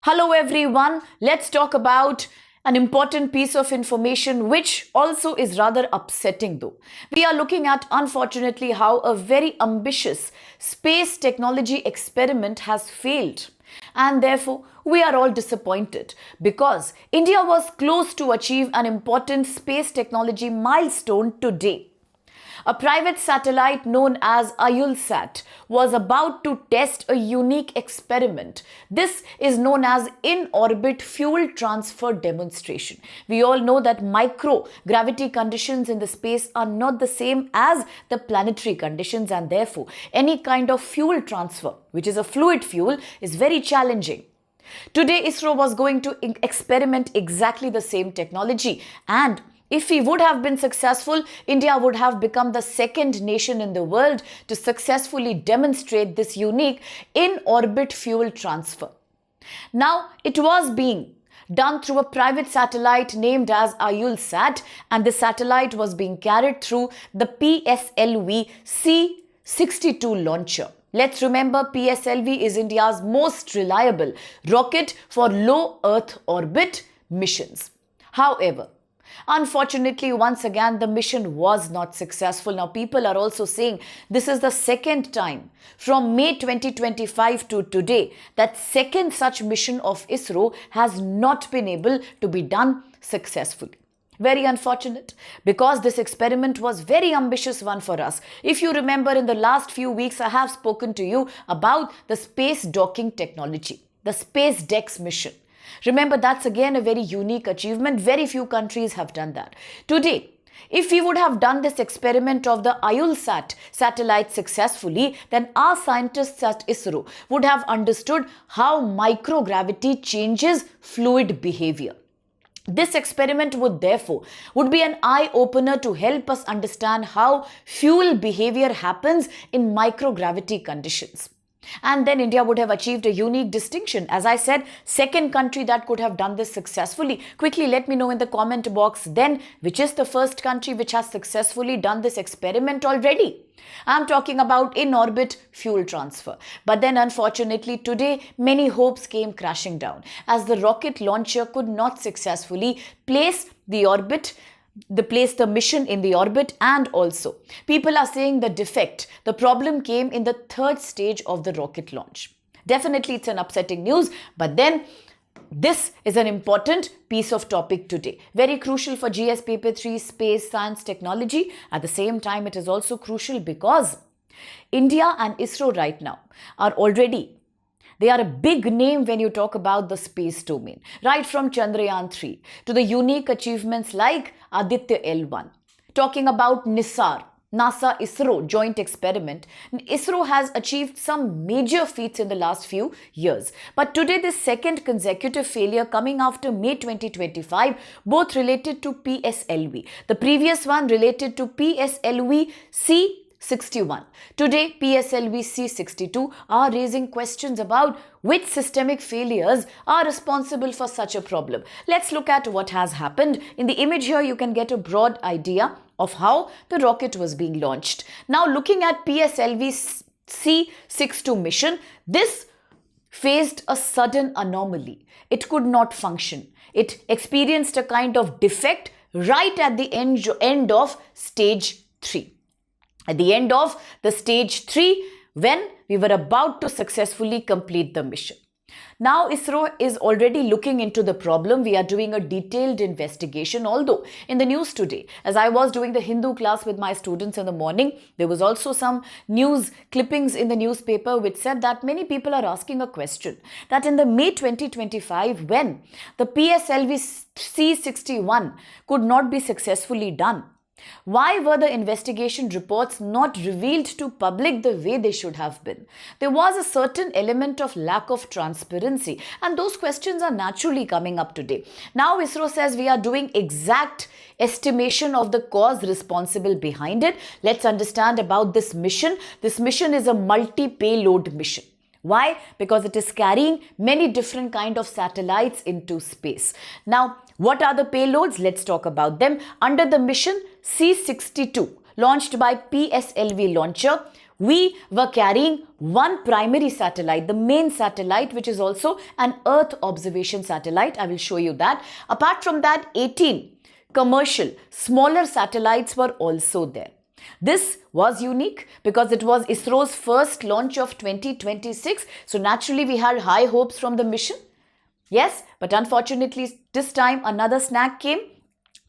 Hello everyone, let's talk about an important piece of information which also is rather upsetting though. We are looking at, unfortunately, how a very ambitious space technology experiment has failed. And therefore, we are all disappointed because India was close to achieve an important space technology milestone today. A private satellite known as Aayulsat was about to test a unique experiment. This is known as in-orbit fuel transfer demonstration. We all know that microgravity conditions in the space are not the same as the planetary conditions, and therefore any kind of fuel transfer, which is a fluid fuel, is very challenging. Today, ISRO was going to experiment exactly the same technology, and if we would have been successful, India would have become the second nation in the world to successfully demonstrate this unique in-orbit fuel transfer. Now, it was being done through a private satellite named as Aayulsat, and the satellite was being carried through the PSLV C-62 launcher. Let's remember, PSLV is India's most reliable rocket for low Earth orbit missions. However, unfortunately, once again, the mission was not successful. Now, people are also saying this is the second time from May 2025 to today that second such mission of ISRO has not been able to be done successfully. Very unfortunate, because this experiment was very ambitious one for us. If you remember, in the last few weeks, I have spoken to you about the space docking technology, the SpaceDex mission. Remember, that's again a very unique achievement. Very few countries have done that. Today, if we would have done this experiment of the Aayulsat satellite successfully, then our scientists at ISRO would have understood how microgravity changes fluid behavior. This experiment would be an eye-opener to help us understand how fuel behavior happens in microgravity conditions. And then India would have achieved a unique distinction. As I said, second country that could have done this successfully. Quickly let me know in the comment box then which is the first country which has successfully done this experiment already. I'm talking about in-orbit fuel transfer. But then unfortunately today many hopes came crashing down as the rocket launcher could not successfully place the mission in the orbit, and also people are saying the problem came in the third stage of the rocket launch. Definitely it's an upsetting news, but then this is an important piece of topic today. Very crucial for GS Paper 3 Space Science Technology. At the same time, it is also crucial because India and ISRO right now they are a big name when you talk about the space domain, right from Chandrayaan 3 to the unique achievements like Aditya L1. Talking about NISAR, NASA-ISRO joint experiment, ISRO has achieved some major feats in the last few years. But today, this second consecutive failure coming after May 2025, both related to PSLV. The previous one related to PSLV C-61. Today, PSLV C-62 are raising questions about which systemic failures are responsible for such a problem. Let's look at what has happened. In the image here, you can get a broad idea of how the rocket was being launched. Now, looking at PSLV C-62 mission, this faced a sudden anomaly. It could not function. It experienced a kind of defect right at the end of stage 3. At the end of the stage 3, when we were about to successfully complete the mission. Now ISRO is already looking into the problem. We are doing a detailed investigation. Although in the news today, as I was doing the Hindu class with my students in the morning, there was also some news clippings in the newspaper which said that many people are asking a question that in the May 2025, when the PSLV C-61 could not be successfully done, why were the investigation reports not revealed to public the way they should have been? There was a certain element of lack of transparency, and those questions are naturally coming up today. Now ISRO says we are doing exact estimation of the cause responsible behind it. Let's understand about this mission. This mission is a multi-payload mission. Why? Because it is carrying many different kind of satellites into space. Now, what are the payloads? Let's talk about them. Under the mission C-62, launched by PSLV launcher, we were carrying one primary satellite, the main satellite, which is also an Earth observation satellite. I will show you that. Apart from that, 18 commercial, smaller satellites were also there. This was unique because it was ISRO's first launch of 2026. So naturally, we had high hopes from the mission. Yes, but unfortunately, this time another snag came.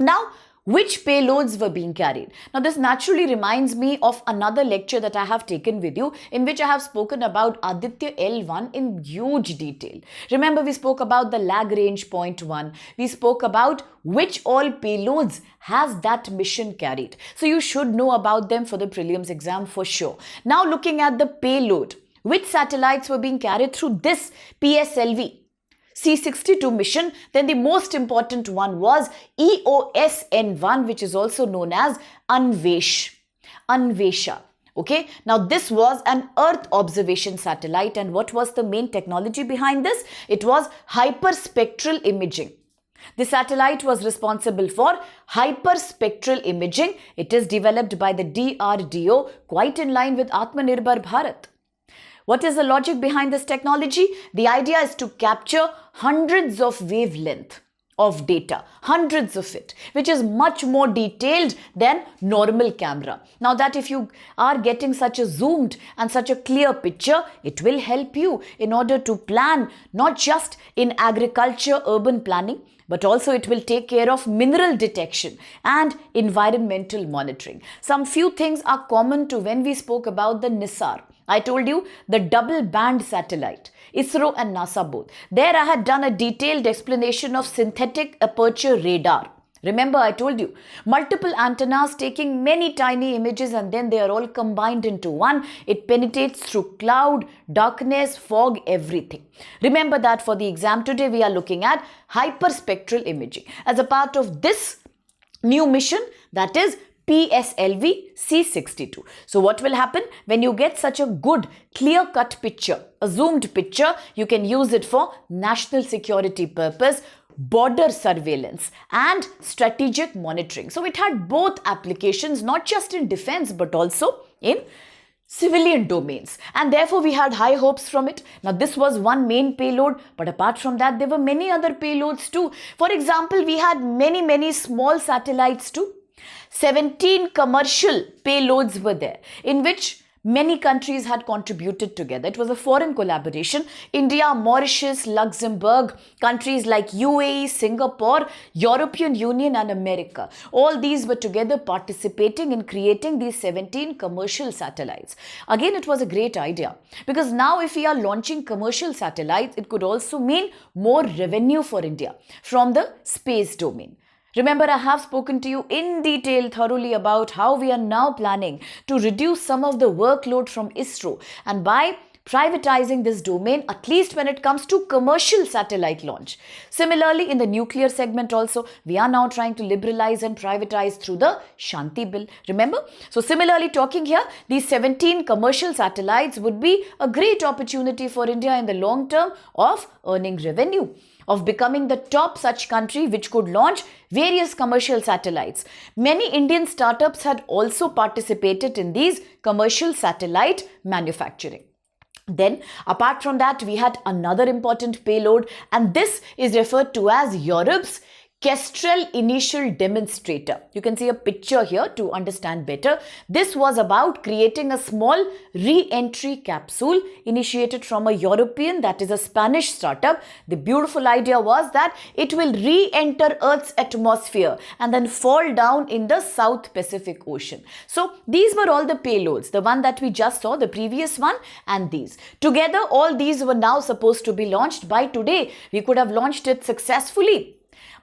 Now, which payloads were being carried? Now, this naturally reminds me of another lecture that I have taken with you, in which I have spoken about Aditya L1 in huge detail. Remember, we spoke about the Lagrange point 1. We spoke about which all payloads has that mission carried. So you should know about them for the prelims exam for sure. Now, looking at the payload, which satellites were being carried through this PSLV C62 mission, then the most important one was EOS-N1, which is also known as Anvesha. Okay, now this was an Earth observation satellite, and what was the main technology behind this? It was hyperspectral imaging. The satellite was responsible for hyperspectral imaging. It is developed by the DRDO, quite in line with Atmanirbhar Bharat. What is the logic behind this technology? The idea is to capture hundreds of wavelength of data, hundreds of it, which is much more detailed than normal camera. Now that if you are getting such a zoomed and such a clear picture, it will help you in order to plan not just in agriculture, urban planning, but also it will take care of mineral detection and environmental monitoring. Some few things are common to when we spoke about the NISAR. I told you the double band satellite, ISRO and NASA both. There I had done a detailed explanation of synthetic aperture radar. Remember, I told you, multiple antennas taking many tiny images and then they are all combined into one. It penetrates through cloud, darkness, fog, everything. Remember that for the exam today, we are looking at hyperspectral imaging as a part of this new mission, that is PSLV C62. So what will happen when you get such a good clear-cut picture, a zoomed picture, you can use it for national security purpose, border surveillance and strategic monitoring. So it had both applications, not just in defense but also in civilian domains, and therefore we had high hopes from it. Now this was one main payload, but apart from that there were many other payloads too. For example, we had many small satellites too. 17 commercial payloads were there, in which many countries had contributed together. It was a foreign collaboration. India, Mauritius, Luxembourg, countries like UAE, Singapore, European Union and America. All these were together participating in creating these 17 commercial satellites. Again, it was a great idea because now if we are launching commercial satellites, it could also mean more revenue for India from the space domain. Remember, I have spoken to you in detail thoroughly about how we are now planning to reduce some of the workload from ISRO, and by privatizing this domain, at least when it comes to commercial satellite launch. Similarly, in the nuclear segment also, we are now trying to liberalize and privatize through the Shanti Bill. Remember? So similarly, talking here, these 17 commercial satellites would be a great opportunity for India in the long term of earning revenue, of becoming the top such country which could launch various commercial satellites. Many Indian startups had also participated in these commercial satellite manufacturing. Then, apart from that, we had another important payload, and this is referred to as Europe's Kestrel Initial Demonstrator. You can see a picture here to understand better. This was about creating a small re-entry capsule initiated from a European, that is a Spanish startup. The beautiful idea was that it will re-enter Earth's atmosphere and then fall down in the South Pacific Ocean. So these were all the payloads, the one that we just saw, the previous one and these. Together, all these were now supposed to be launched by today. We could have launched it successfully.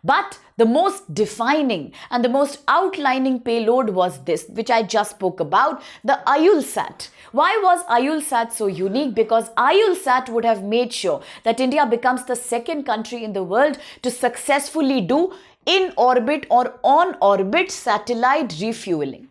But the most defining and the most outlining payload was this, which I just spoke about, the Aayulsat. Why was Aayulsat so unique? Because Aayulsat would have made sure that India becomes the second country in the world to successfully do in-orbit or on-orbit satellite refueling.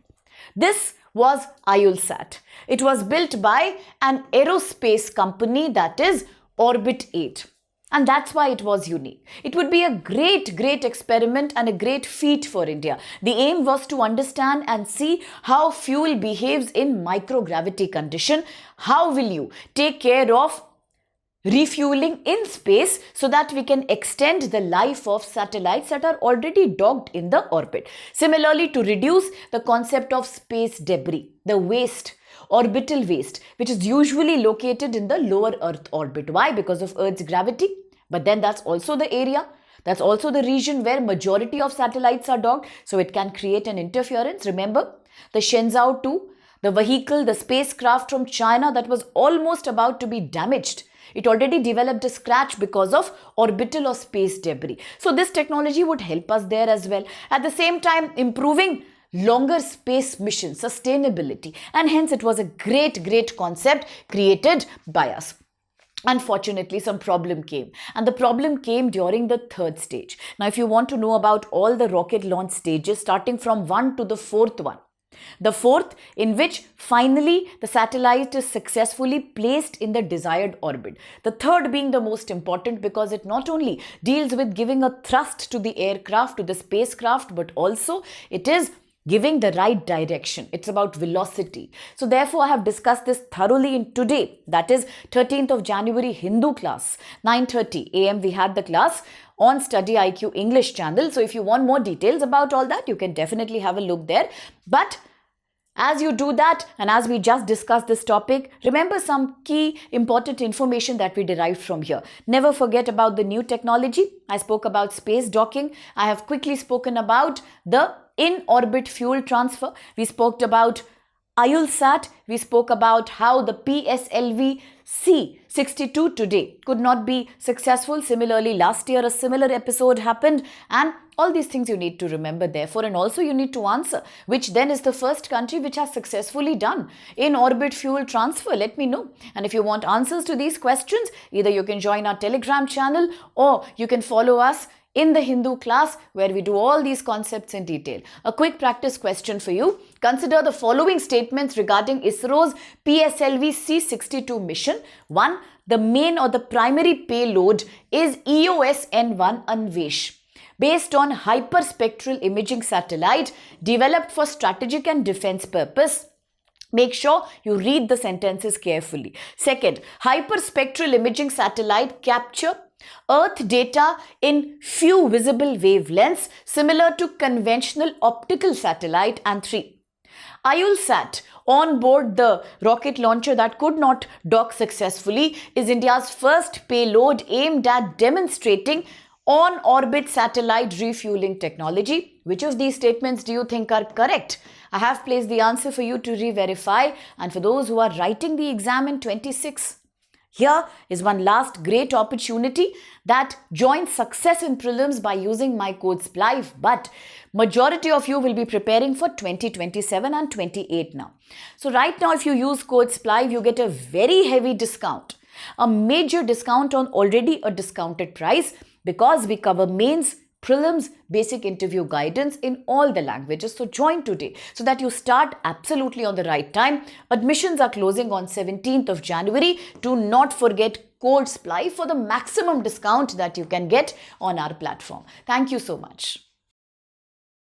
This was Aayulsat. It was built by an aerospace company, that is Orbit 8. And that's why it was unique. It would be a great experiment and a great feat for India. The aim was to understand and see how fuel behaves in microgravity condition. How will you take care of refueling in space so that we can extend the life of satellites that are already docked in the orbit. Similarly, to reduce the concept of space debris, the waste, orbital waste, which is usually located in the lower Earth orbit. Why? Because of Earth's gravity. But then that's also the area, that's also the region where majority of satellites are docked, so it can create an interference. Remember the Shenzhou 2, the vehicle, the spacecraft from China that was almost about to be damaged. It already developed a scratch because of orbital or space debris. So this technology would help us there as well. At the same time, improving longer space mission sustainability, and hence it was a great concept created by us. Unfortunately, some problem came, and the problem came during the third stage. Now, if you want to know about all the rocket launch stages, starting from 1 to the 4th one, the 4th in which finally the satellite is successfully placed in the desired orbit. The 3rd being the most important because it not only deals with giving a thrust to the aircraft, to the spacecraft, but also it is giving the right direction. It's about velocity. So therefore, I have discussed this thoroughly in today, that is 13th of January Hindu class, 9:30 a.m. we had the class on StudyIQ English channel. So if you want more details about all that, you can definitely have a look there. But as you do that, and as we just discussed this topic, remember some key important information that we derived from here. Never forget about the new technology. I spoke about space docking. I have quickly spoken about the in-orbit fuel transfer. We spoke about Aayulsat. We spoke about how the PSLV C62 today could not be successful. Similarly, last year a similar episode happened, and all these things you need to remember therefore, and also you need to answer which then is the first country which has successfully done in-orbit fuel transfer. Let me know. And if you want answers to these questions, either you can join our Telegram channel or you can follow us in the Hindu class where we do all these concepts in detail. A quick practice question for you. Consider the following statements regarding ISRO's PSLV C62 mission. 1. The main or the primary payload is EOS N1 Anvesh, based on hyperspectral imaging satellite developed for strategic and defense purpose. Make sure you read the sentences carefully. Second, hyperspectral imaging satellite capture Earth data in few visible wavelengths similar to conventional optical satellite. And 3. Aayulsat on board the rocket launcher that could not dock successfully is India's first payload aimed at demonstrating on-orbit satellite refueling technology. Which of these statements do you think are correct? I have placed the answer for you to re-verify, and for those who are writing the exam in 26, here is one last great opportunity that joins success in prelims by using my code SPLIVE, but majority of you will be preparing for 2027 and 28 now. So right now if you use code SPLIVE, you get a very heavy discount, a major discount on already a discounted price, because we cover mains, prelims, basic interview guidance in all the languages. So join today so that you start absolutely on the right time. Admissions are closing on 17th of January. Do not forget code SPLIVE for the maximum discount that you can get on our platform. Thank you so much.